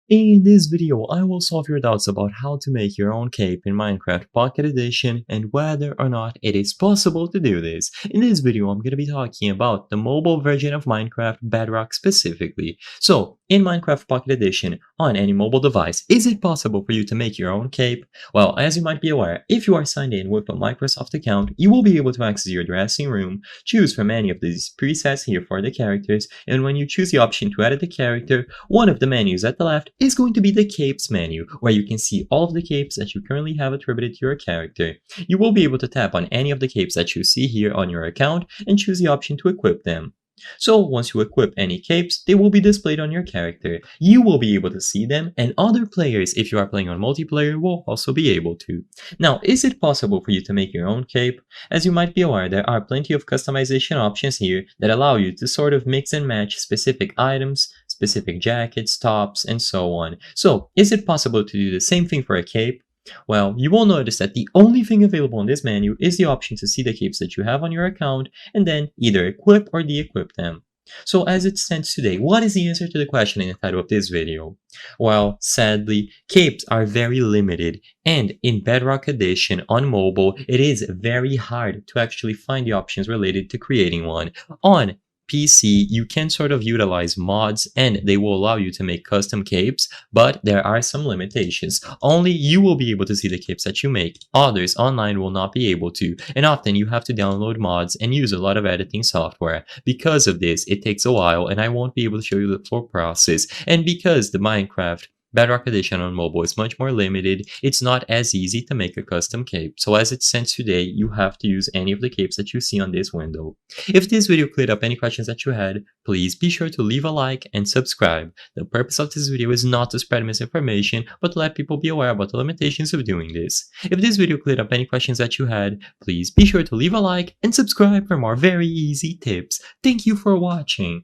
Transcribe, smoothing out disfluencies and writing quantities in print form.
In this video, I will solve your doubts about how to make your own cape in Minecraft Pocket Edition and whether or not it is possible to do this. In this video, I'm going to be talking about the mobile version of Minecraft Bedrock specifically. So, in Minecraft Pocket Edition, on any mobile device, is it possible for you to make your own cape? Well, as you might be aware, if you are signed in with a Microsoft account, you will be able to access your dressing room, choose from any of these presets here for the characters, and when you choose the option to edit the character, one of the menus at the left is going to be the capes menu, where you can see all of the capes that you currently have attributed to your character. You will be able to tap on any of the capes that you see here on your account and choose the option to equip them. So once you equip any capes, they will be displayed on your character. You will be able to see them, and other players, if you are playing on multiplayer, will also be able to. Now, is it possible for you to make your own cape? As you might be aware, there are plenty of customization options here that allow you to sort of mix and match specific items, specific jackets, tops, and so on. So, is it possible to do the same thing for a cape? Well, you will notice that the only thing available in this menu is the option to see the capes that you have on your account and then either equip or de-equip them. So as it stands today, what is the answer to the question in the title of this video? Well, sadly, capes are very limited, and in Bedrock Edition on mobile, it is very hard to actually find the options related to creating one. On PC, you can sort of utilize mods and they will allow you to make custom capes, but there are some limitations. Only you will be able to see the capes that you make. Others online will not be able to, and often you have to download mods and use a lot of editing software. Because of this, it takes a while and I won't be able to show you the full process. And because the Minecraft Bedrock Edition on mobile is much more limited, it's not as easy to make a custom cape. So as it stands today, you have to use any of the capes that you see on this window. If this video cleared up any questions that you had, please be sure to leave a like and subscribe. The purpose of this video is not to spread misinformation, but to let people be aware about the limitations of doing this. If this video cleared up any questions that you had, please be sure to leave a like and subscribe for more very easy tips. Thank you for watching.